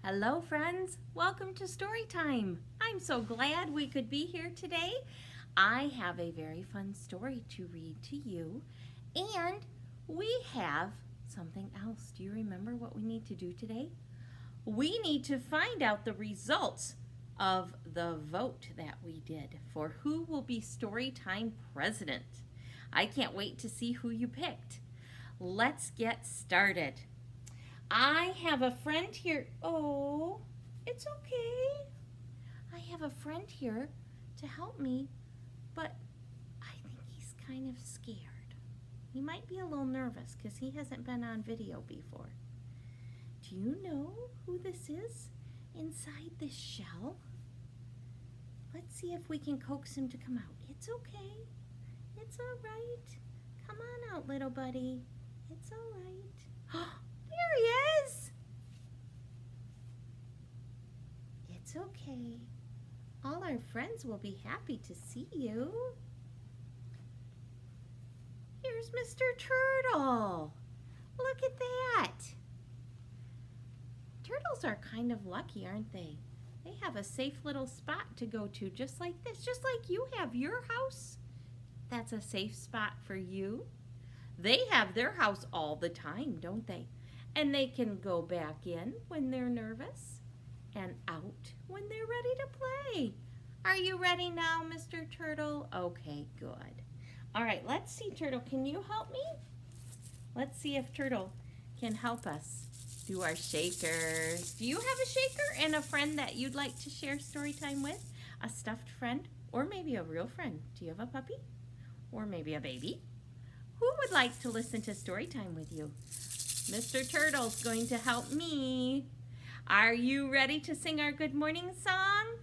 Hello friends, welcome to Storytime. I'm so glad we could be here today. I have a very fun story to read to you, and we have something else. Do you remember what we need to do today? We need to find out the results of the vote that we did for who will be Storytime president. I can't wait to see who you picked. Let's get started. I have a friend here. Oh, it's okay. I have a friend here to help me, but I think he's kind of scared. He might be a little nervous because he hasn't been on video before. Do you know who this is inside this shell? Let's see if we can coax him to come out. It's okay. It's all right. Come on out, little buddy. It's all right. There he is! It's okay. All our friends will be happy to see you. Here's Mr. Turtle. Look at that. Turtles are kind of lucky, aren't they? They have a safe little spot to go to just like this, just like you have your house. That's a safe spot for you. They have their house all the time, don't they? And they can go back in when they're nervous and out when they're ready to play. Are you ready now, Mr. Turtle? Okay, good. All right, let's see, Turtle. Can you help me? Let's see if Turtle can help us do our shakers. Do you have a shaker and a friend that you'd like to share story time with? A stuffed friend or maybe a real friend? Do you have a puppy or maybe a baby? Who would like to listen to story time with you? Mr. Turtle's going to help me. Are you ready to sing our good morning song?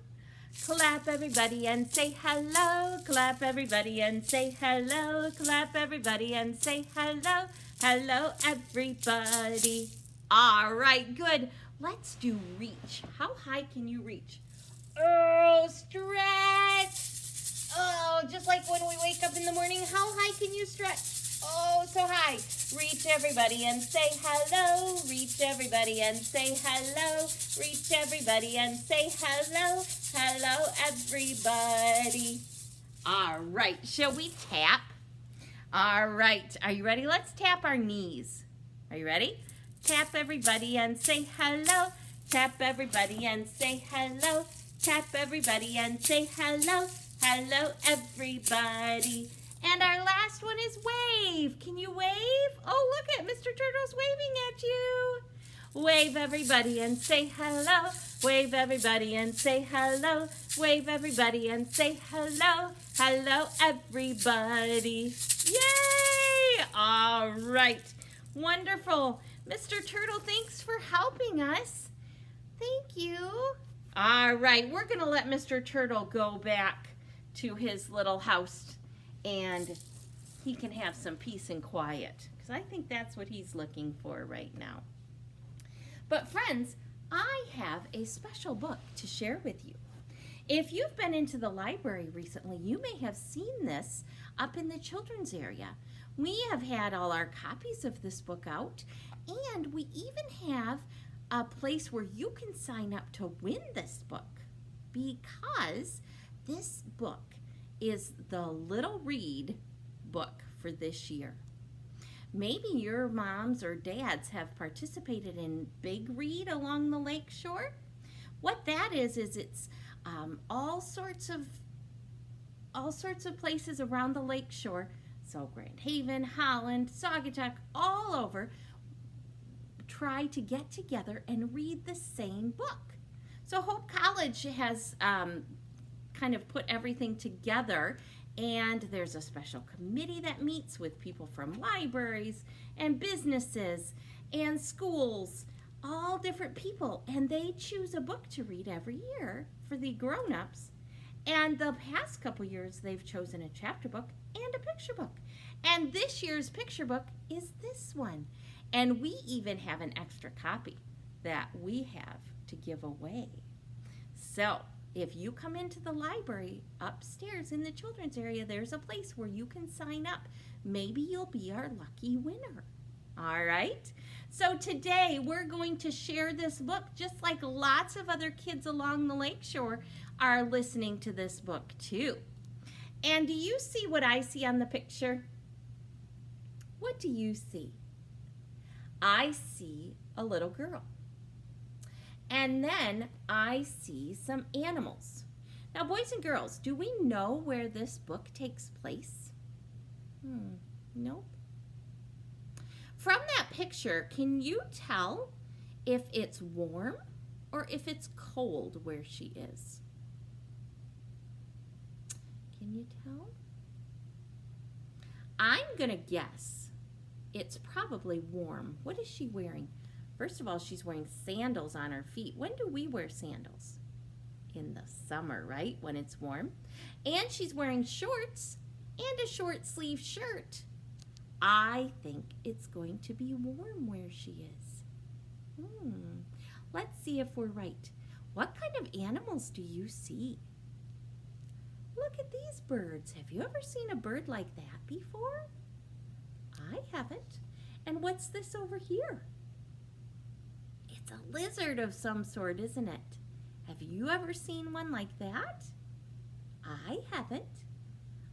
Clap everybody and say hello. Clap everybody and say hello. Clap everybody and say hello. Hello everybody. All right, good. Let's do reach. How high can you reach? Oh, stretch. Oh, just like when we wake up in the morning, how high can you stretch? Oh, so high. Reach everybody and say hello. Reach everybody and say hello. Reach everybody and say hello. Hello, everybody. All right, shall we tap? All right, are you ready? Let's tap our knees. Are you ready? Tap everybody and say hello. Tap everybody and say hello. Tap everybody and say hello. Hello, everybody. And our last one is wave. Can you wave? Oh, look at Mr. Turtle's waving at you. Wave everybody and say hello. Wave everybody and say hello. Wave everybody and say hello. Hello, everybody. Yay! All right. Wonderful. Mr. Turtle, thanks for helping us. Thank you. All right, we're going to let Mr. Turtle go back to his little house and he can have some peace and quiet because I think that's what he's looking for right now. But friends, I have a special book to share with you. If you've been into the library recently, you may have seen this up in the children's area. We have had all our copies of this book out, and we even have a place where you can sign up to win this book because this book is the Little Read book for this year. Maybe your moms or dads have participated in Big Read along the lake shore. What that is it's all sorts of places around the lake shore. So Grand Haven, Holland, Saugatuck, all over, try to get together and read the same book. So Hope College has kind of put everything together, and there's a special committee that meets with people from libraries and businesses and schools, all different people, and they choose a book to read every year for the grown-ups. And the past couple years they've chosen a chapter book and a picture book, and this year's picture book is this one, and we even have an extra copy that we have to give away. So if you come into the library upstairs in the children's area, there's a place where you can sign up. Maybe you'll be our lucky winner. All right. So today we're going to share this book just like lots of other kids along the lakeshore are listening to this book too. And do you see what I see on the picture? What do you see? I see a little girl. And then I see some animals. Now, boys and girls, do we know where this book takes place? Nope. From that picture, can you tell if it's warm or if it's cold where she is? Can you tell? I'm going to guess it's probably warm. What is she wearing? First of all, she's wearing sandals on her feet. When do we wear sandals? In the summer, right? When it's warm. And she's wearing shorts and a short sleeve shirt. I think it's going to be warm where she is. Let's see if we're right. What kind of animals do you see? Look at these birds. Have you ever seen a bird like that before? I haven't. And what's this over here? It's a lizard of some sort, isn't it? Have you ever seen one like that? I haven't.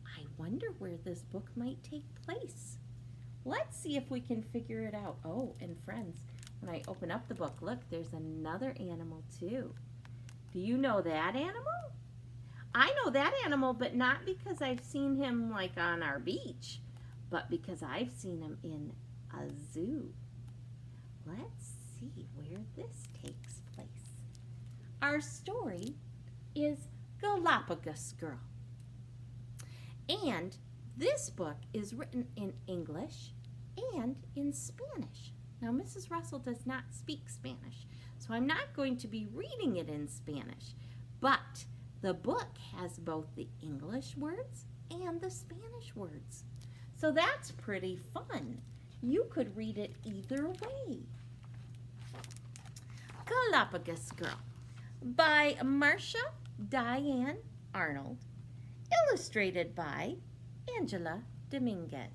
I wonder where this book might take place. Let's see if we can figure it out. Oh, and friends, when I open up the book, look, there's another animal too. Do you know that animal? I know that animal, but not because I've seen him like on our beach, but because I've seen him in a zoo. Let's see where this takes place. Our story is Galapagos Girl. And this book is written in English and in Spanish. Now, Mrs. Russell does not speak Spanish, so I'm not going to be reading it in Spanish, but the book has both the English words and the Spanish words. So that's pretty fun. You could read it either way. Galapagos Girl by Marcia Diane Arnold, illustrated by Angela Dominguez.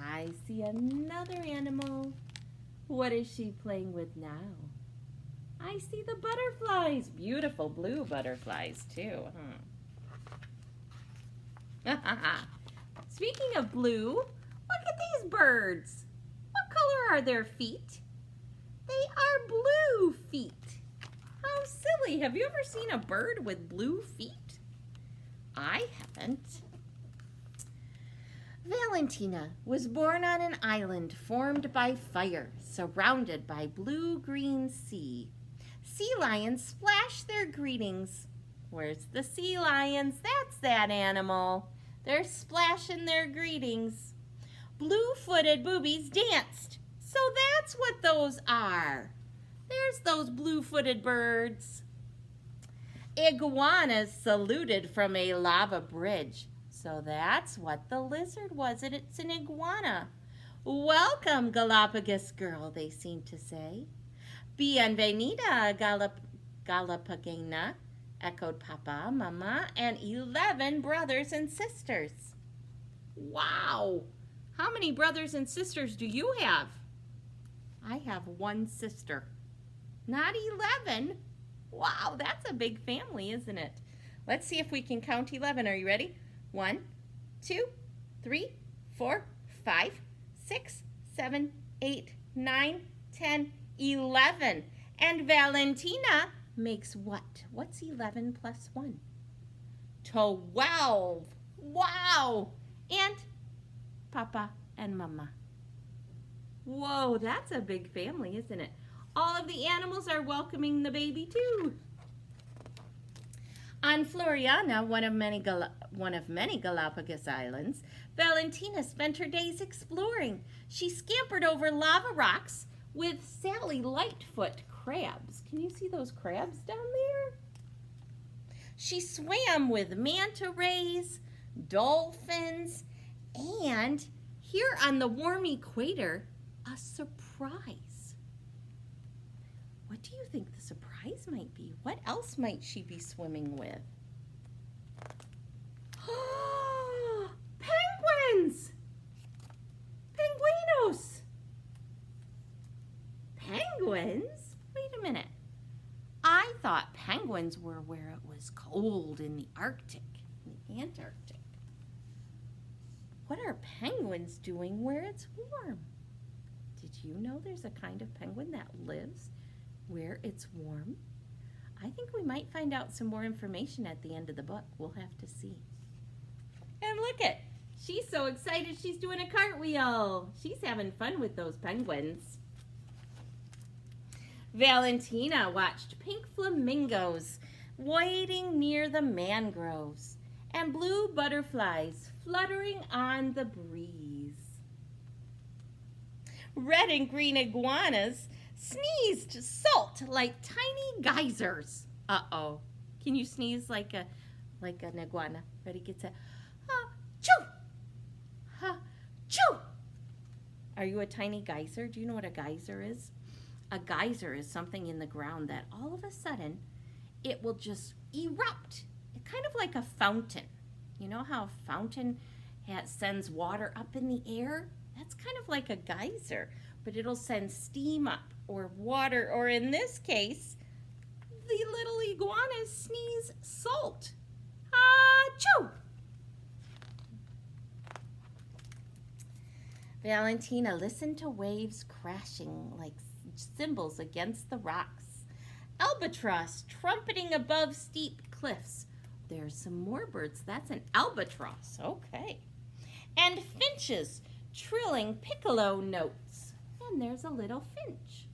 I see another animal. What is she playing with now? I see the butterflies, beautiful blue butterflies too. Speaking of blue, look at these birds. What color are their feet? They are blue feet. How silly. Have you ever seen a bird with blue feet? I haven't. Valentina was born on an island formed by fire, surrounded by blue-green sea. Sea lions splash their greetings. Where's the sea lions? That's that animal. They're splashing their greetings. Blue-footed boobies danced. So that's what those are. There's those blue-footed birds. Iguanas saluted from a lava bridge. So that's what the lizard was, and it's an iguana. Welcome, Galapagos Girl, they seem to say. Bienvenida, Galapagena, echoed Papa, Mama, and 11 brothers and sisters. Wow! How many brothers and sisters do you have? I have one sister. Not 11. Wow, that's a big family, isn't it? Let's see if we can count 11. Are you ready? 1, 2, 3, 4, 5, 6, 7, 8, 9, 10, 11. And Valentina makes what? What's 11 plus 1? 12. Wow! And Papa and Mama. Whoa, that's a big family, isn't it? All of the animals are welcoming the baby too. On Floriana, one of many Galapagos islands, Valentina spent her days exploring. She scampered over lava rocks with Sally Lightfoot crabs. Can you see those crabs down there? She swam with manta rays, dolphins, and here on the warm equator, a surprise. What do you think the surprise might be? What else might she be swimming with? Penguins! penguins? Wait a minute. I thought penguins were where it was cold in the Arctic, in the Antarctic. What are penguins doing where it's warm? Did you know there's a kind of penguin that lives where it's warm? I think we might find out some more information at the end of the book. We'll have to see. And look at, she's so excited she's doing a cartwheel. She's having fun with those penguins. Valentina watched pink flamingos waiting near the mangroves and blue butterflies fluttering on the breeze. Red and green iguanas sneezed salt like tiny geysers. Uh-oh. Can you sneeze like an iguana? Ready, get set. Ha-choo! Ha-choo! Are you a tiny geyser? Do you know what a geyser is? A geyser is something in the ground that all of a sudden it will just erupt. It's kind of like a fountain. You know how a fountain sends water up in the air? That's kind of like a geyser, but it'll send steam up or water, or in this case, the little iguanas sneeze salt. Achoo! Valentina listened to waves crashing like cymbals against the rocks. Albatross trumpeting above steep cliffs. There's some more birds. That's an albatross. Okay. And finches trilling piccolo notes. And there's a little finch.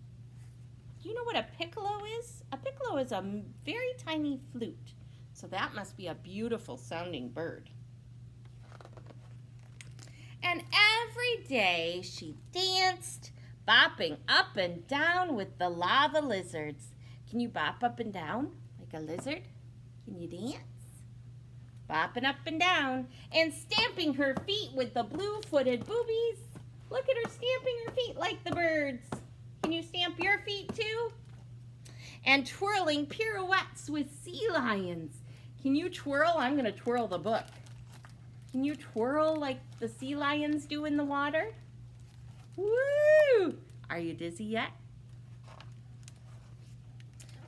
Do you know what a piccolo is? A piccolo is a very tiny flute. So that must be a beautiful sounding bird. And every day she danced, bopping up and down with the lava lizards. Can you bop up and down like a lizard? Can you dance? Bopping up and down and stamping her feet with the blue-footed boobies. Look at her stamping her feet like the birds. Can you stamp your feet too? And twirling pirouettes with sea lions. Can you twirl? I'm going to twirl the book. Can you twirl like the sea lions do in the water? Woo! Are you dizzy yet?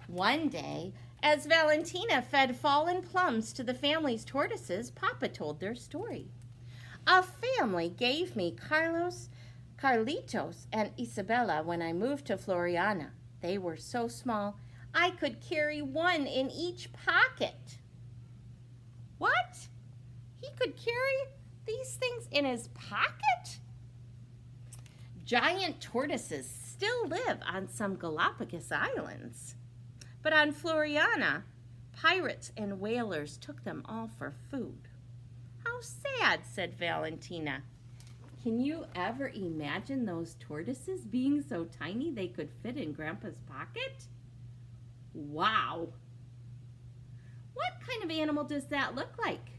One day, as Valentina fed fallen plums to the family's tortoises, Papa told their story. A family gave me Carlitos, and Isabella when I moved to Floriana. They were so small, I could carry one in each pocket. What? He could carry these things in his pocket? Giant tortoises still live on some Galapagos islands. But on Floriana, pirates and whalers took them all for food. How sad, said Valentina. Can you ever imagine those tortoises being so tiny they could fit in Grandpa's pocket? Wow. What kind of animal does that look like?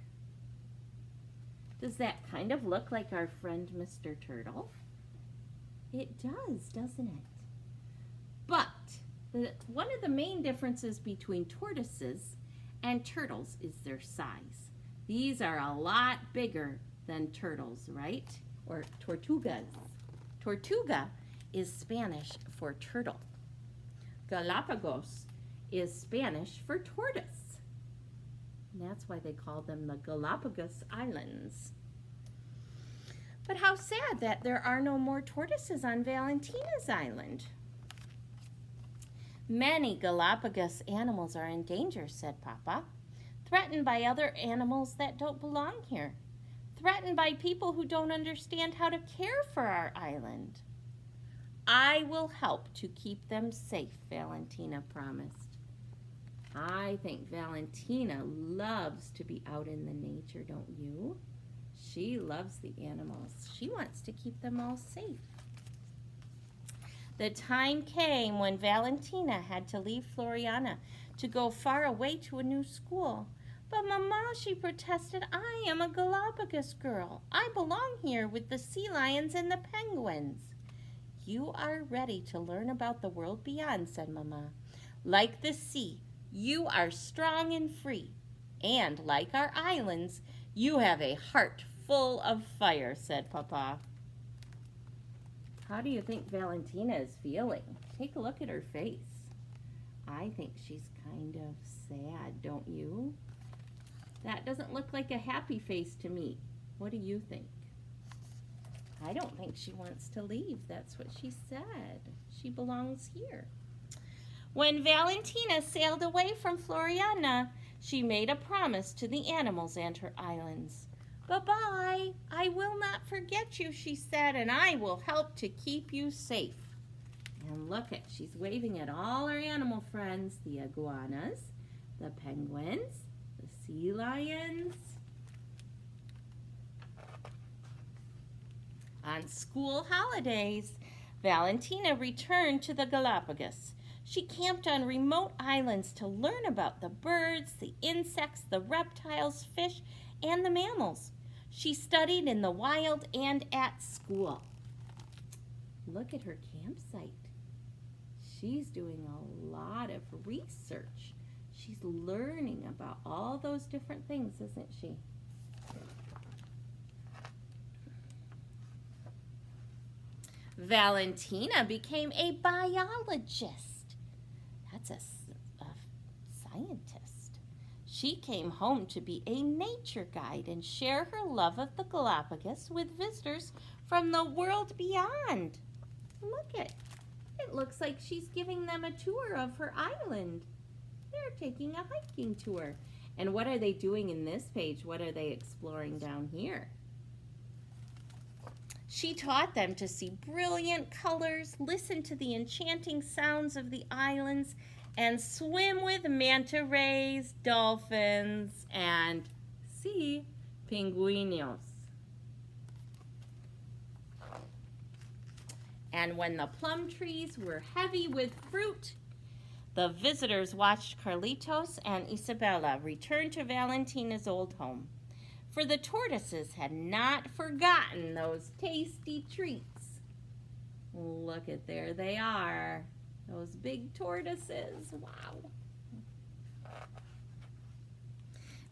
Does that kind of look like our friend Mr. Turtle? It does, doesn't it? But one of the main differences between tortoises and turtles is their size. These are a lot bigger than turtles, right? Or tortugas. Tortuga is Spanish for turtle. Galapagos is Spanish for tortoise. And that's why they call them the Galapagos Islands. But how sad that there are no more tortoises on Valentina's Island. Many Galapagos animals are in danger, said Papa. Threatened by other animals that don't belong here. Threatened by people who don't understand how to care for our island. I will help to keep them safe, Valentina promised. I think Valentina loves to be out in the nature, don't you? She loves the animals. She wants to keep them all safe. The time came when Valentina had to leave Floriana to go far away to a new school. But Mama, she protested, I am a Galapagos girl. I belong here with the sea lions and the penguins. You are ready to learn about the world beyond, said Mama. Like the sea, you are strong and free. And like our islands, you have a heart full of fire, said Papa. How do you think Valentina is feeling? Take a look at her face. I think she's kind of sad, don't you? That doesn't look like a happy face to me. What do you think? I don't think she wants to leave. That's what she said. She belongs here. When Valentina sailed away from Floriana, she made a promise to the animals and her islands. "Bye-bye. I will not forget you," she said, "and I will help to keep you safe." And look at, she's waving at all her animal friends, the iguanas, the penguins, the sea lions. On school holidays, Valentina returned to the Galapagos. She camped on remote islands to learn about the birds, the insects, the reptiles, fish, and the mammals. She studied in the wild and at school. Look at her campsite. She's doing a lot of research. She's learning about all those different things, isn't she? Valentina became a biologist. That's a scientist. She came home to be a nature guide and share her love of the Galapagos with visitors from the world beyond. Look at it. It looks like she's giving them a tour of her island. They're taking a hiking tour. And what are they doing in this page? What are they exploring down here? She taught them to see brilliant colors, listen to the enchanting sounds of the islands, and swim with manta rays, dolphins, and sea pingüinos. And when the plum trees were heavy with fruit, the visitors watched Carlitos and Isabella return to Valentina's old home. For the tortoises had not forgotten those tasty treats. Look at, there they are, those big tortoises. Wow.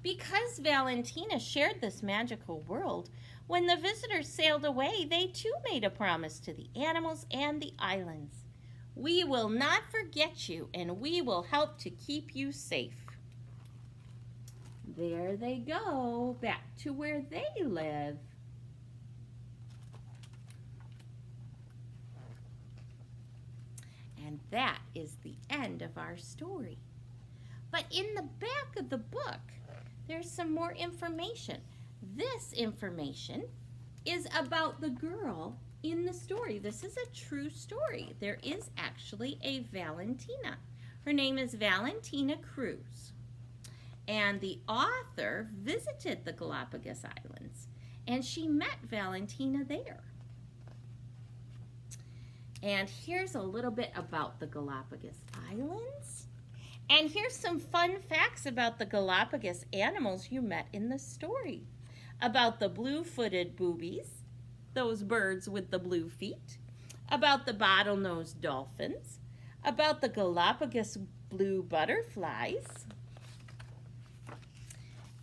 Because Valentina shared this magical world, when the visitors sailed away, they too made a promise to the animals and the islands. "We will not forget you, and we will help to keep you safe." There they go, back to where they live. And that is the end of our story. But in the back of the book, there's some more information. This information is about the girl in the story. This is a true story. There is actually a Valentina. Her name is Valentina Cruz. And the author visited the Galapagos Islands, and she met Valentina there. And here's a little bit about the Galapagos Islands. And here's some fun facts about the Galapagos animals you met in the story. About the blue-footed boobies, those birds with the blue feet. About the bottlenose dolphins. About the Galapagos blue butterflies.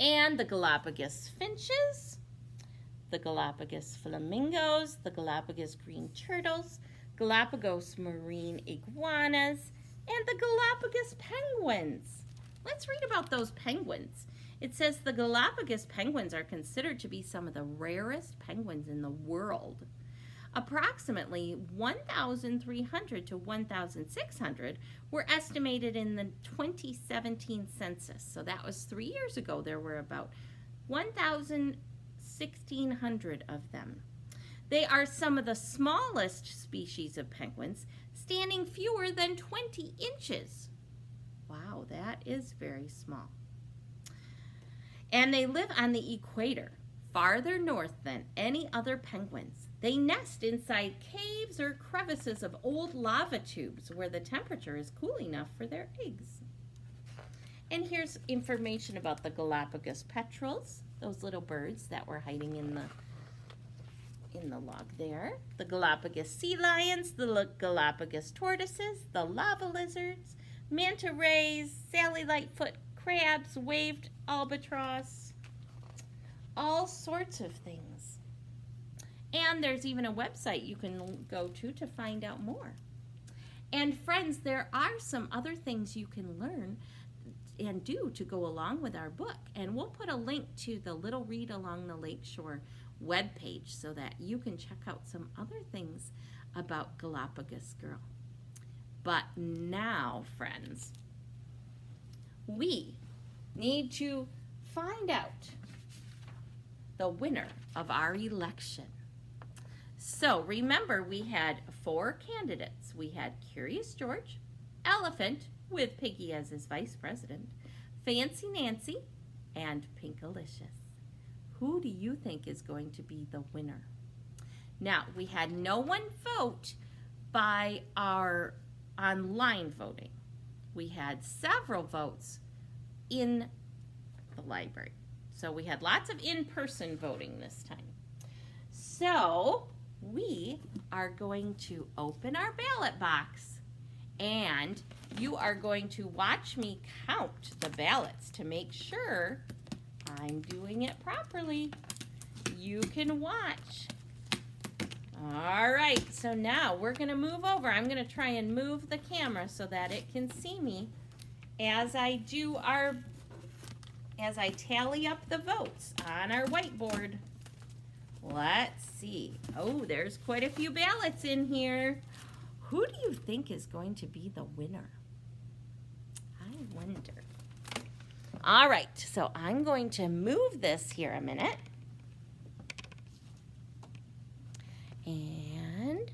And the Galapagos finches. The Galapagos flamingos. The Galapagos green turtles. Galapagos marine iguanas. And the Galapagos penguins. Let's read about those penguins. It says the Galapagos penguins are considered to be some of the rarest penguins in the world. Approximately 1,300 to 1,600 were estimated in the 2017 census. So that was 3 years ago. There were about 1,600 of them. They are some of the smallest species of penguins, standing fewer than 20 inches. Wow, that is very small. And they live on the equator, farther north than any other penguins. They nest inside caves or crevices of old lava tubes where the temperature is cool enough for their eggs. And here's information about the Galapagos petrels, those little birds that were hiding in the log there. The Galapagos sea lions, the Galapagos tortoises, the lava lizards, manta rays, Sally Lightfoot crabs, waved albatross, all sorts of things. And there's even a website you can go to find out more. And friends, there are some other things you can learn and do to go along with our book. And we'll put a link to the Little Read Along the Lakeshore webpage so that you can check out some other things about Galapagos Girl. But now, friends, we need to find out the winner of our election. So remember, we had 4 candidates. We had Curious George, Elephant, with Piggy as his vice president, Fancy Nancy, and Pinkalicious. Who do you think is going to be the winner? Now, we had no one vote by our online voting. We had several votes in the library. So we had lots of in-person voting this time. So we are going to open our ballot box, and you are going to watch me count the ballots to make sure I'm doing it properly. You can watch. All right, so now we're going to move over. I'm going to try and move the camera so that it can see me as I tally up the votes on our whiteboard. Let's see. Oh, there's quite a few ballots in here. Who do you think is going to be the winner? I wonder. All right, so I'm going to move this here a minute. And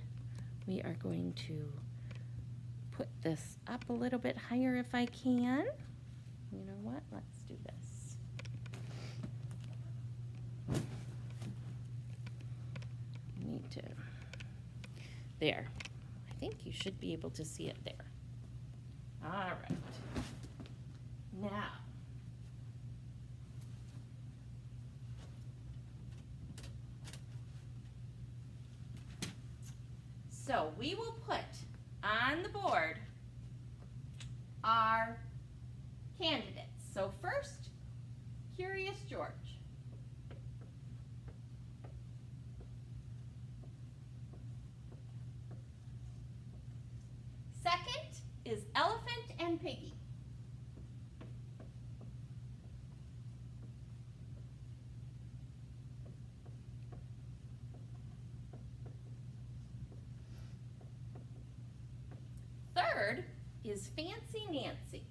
we are going to put this up a little bit higher if I can. You know what? Let's do this. Need to. There. I think you should be able to see it there. All right. Now. So we will put on the board our candidates. So first, Curious George. Second is Elephant and Piggy. Third is Fancy Nancy.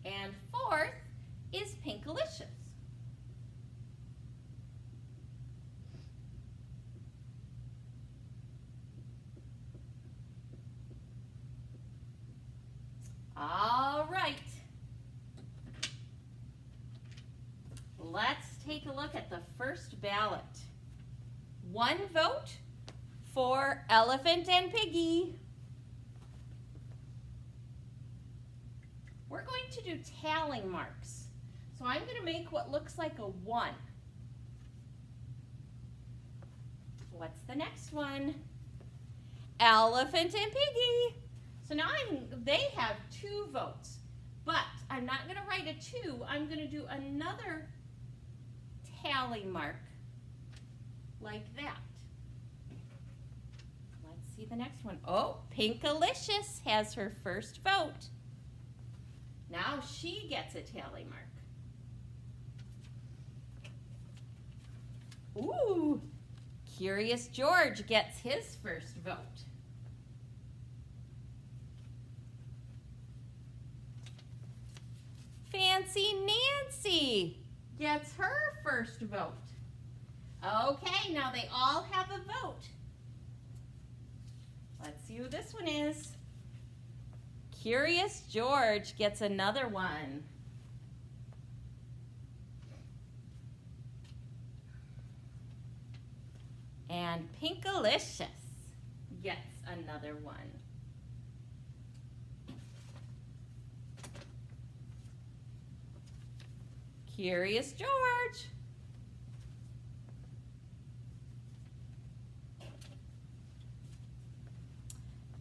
And fourth is Pinkalicious. All right. Let's take a look at the first ballot. 1 vote for Elephant and Piggy. We're going to do tallying marks. So I'm going to make what looks like a 1. What's the next one? Elephant and Piggy. So now they have 2 votes, but I'm not going to write a 2. I'm going to do another tally mark like that. Let's see the next one. Oh, Pinkalicious has her first vote. Now she gets a tally mark. Ooh, Curious George gets his first vote. Fancy Nancy gets her first vote. Okay, now they all have a vote. Let's see who this one is. Curious George gets another one. And Pinkalicious gets another one. Curious George.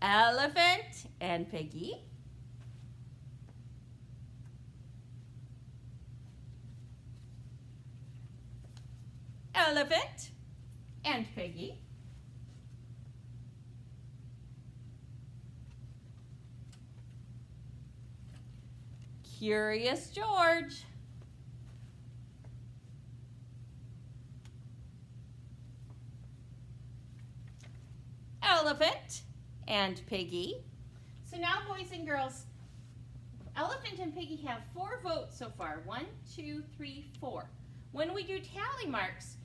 Elephant and Piggy. Elephant and Piggy. Curious George. Elephant and Piggy. So now, boys and girls, Elephant and Piggy have 4 votes so far. 1, 2, 3, 4. When we do tally marks,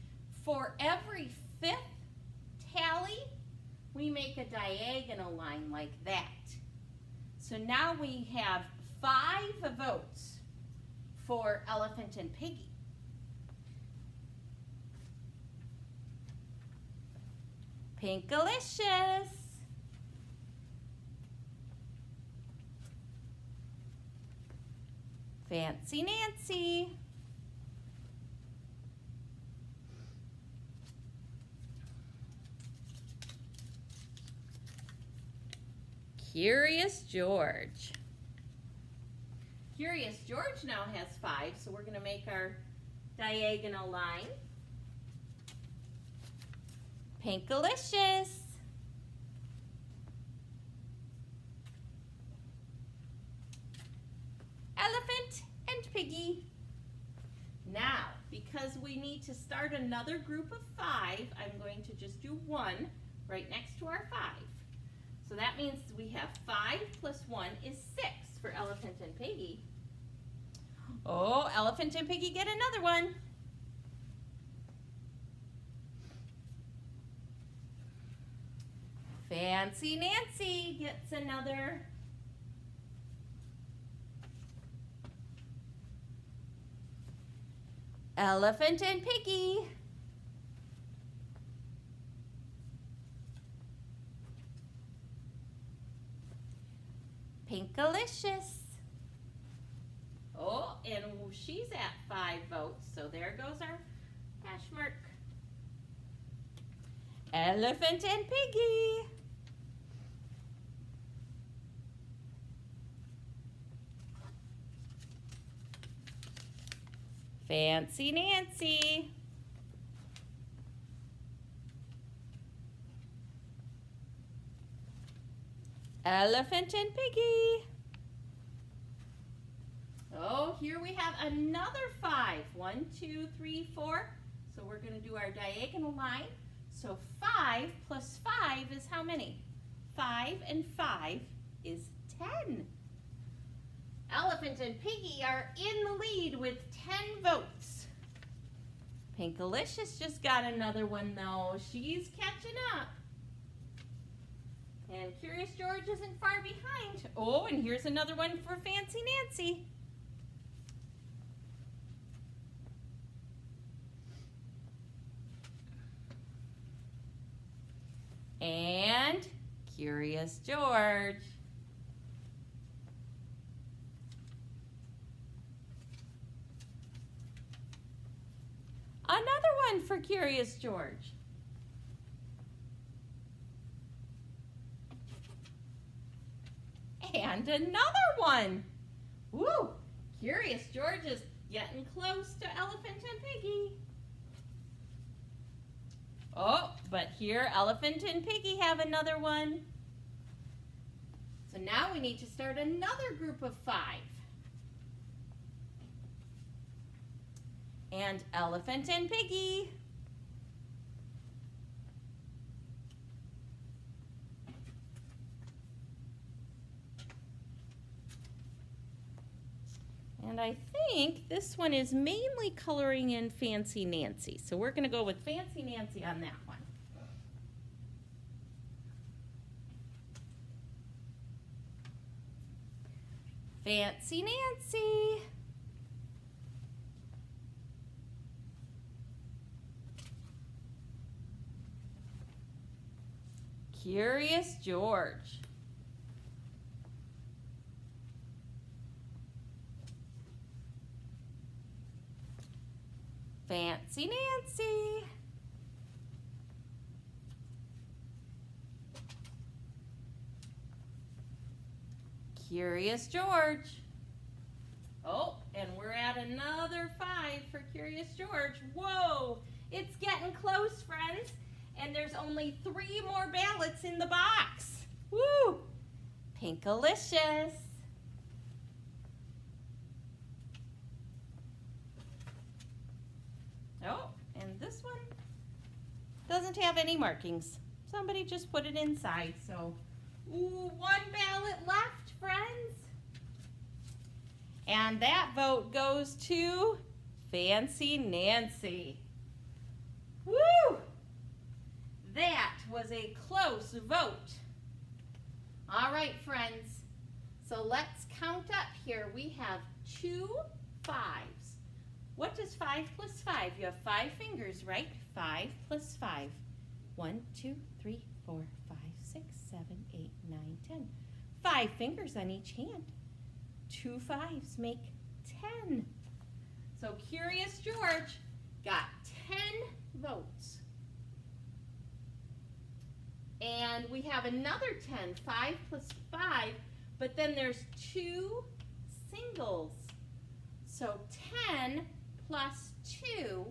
for every 5th tally, we make a diagonal line like that. So now we have 5 votes for Elephant and Piggy. Pinkalicious. Fancy Nancy. Curious George. Curious George now has 5, so we're going to make our diagonal line. Pinkalicious. Elephant and Piggy. Now, because we need to start another group of 5, I'm going to just do 1 right next to our 5. So that means we have 5 plus 1 is 6 for Elephant and Piggy. Oh, Elephant and Piggy get another one. Fancy Nancy gets another. Elephant and Piggy. Pinkalicious. Oh, and she's at 5 votes, so there goes our hash mark. Elephant and Piggy. Fancy Nancy. Elephant and Piggy. Oh, here we have another 5. 1, 2, 3, 4. So we're going to do our diagonal line. So 5 plus 5 is how many? 5 and 5 is 10. Elephant and Piggy are in the lead with 10 votes. Pinkalicious just got another one though. She's catching up. And Curious George isn't far behind. Oh, and here's another one for Fancy Nancy. And Curious George. Another one for Curious George. And another one. Woo! Curious George is getting close to Elephant and Piggy. Oh, but here Elephant and Piggy have another one. So now we need to start another group of 5. And Elephant and Piggy. And I think this one is mainly coloring in Fancy Nancy. So we're going to go with Fancy Nancy on that one. Fancy Nancy. Curious George. Fancy Nancy. Curious George. Oh, and we're at another 5 for Curious George. Whoa, it's getting close, friends. And there's only 3 more ballots in the box. Woo! Pinkalicious. Oh, and this one doesn't have any markings. Somebody just put it inside, so. Ooh, 1 ballot left, friends. And that vote goes to Fancy Nancy. Woo! That was a close vote. All right, friends. So let's count up here. We have 2 5s. What does 5 plus 5? You have 5 fingers, right? 5 plus 5. 1, 2, 3, 4, 5, 6, 7, 8, 9, 10. 5 fingers on each hand. 2 5s make 10. So Curious George got 10 votes. And we have another 10, 5 plus 5, but then there's 2 singles. So 10 plus 2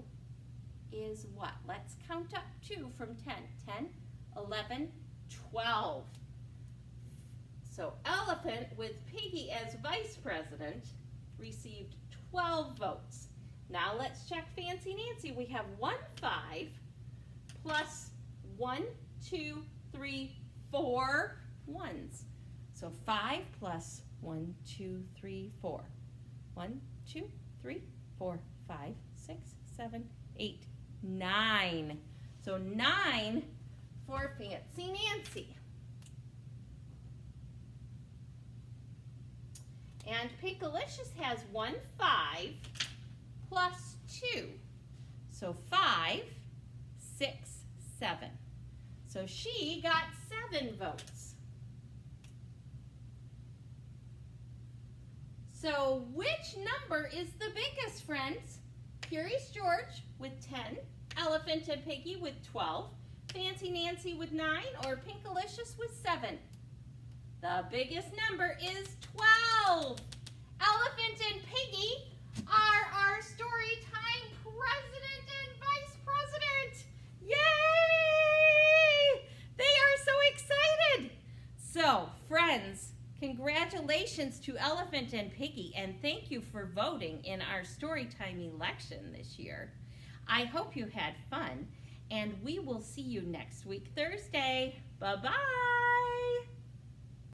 is what? Let's count up 2 from 10. 10, 11, 12. So Elephant, with Piggy as vice president, received 12 votes. Now let's check Fancy Nancy. We have 1 5 plus 1, 2, 3, 4 ones. So 5 plus 1, 2, 3, 4. 1, 2, 3, 4, 5, 6, 7, 8, 9. So 9 for Fancy Nancy. And Pinkalicious has 1 5 plus 2. So 5, 6, 7. So she got 7 votes. So which number is the biggest, friends? Curious George with 10, Elephant and Piggy with 12, Fancy Nancy with 9, or Pinkalicious with 7? The biggest number is 12. Elephant and Piggy are our Storytime president and vice president. Yay! They are so excited. So, friends, congratulations to Elephant and Piggy, and thank you for voting in our Storytime election this year. I hope you had fun, and we will see you next week, Thursday. Bye-bye.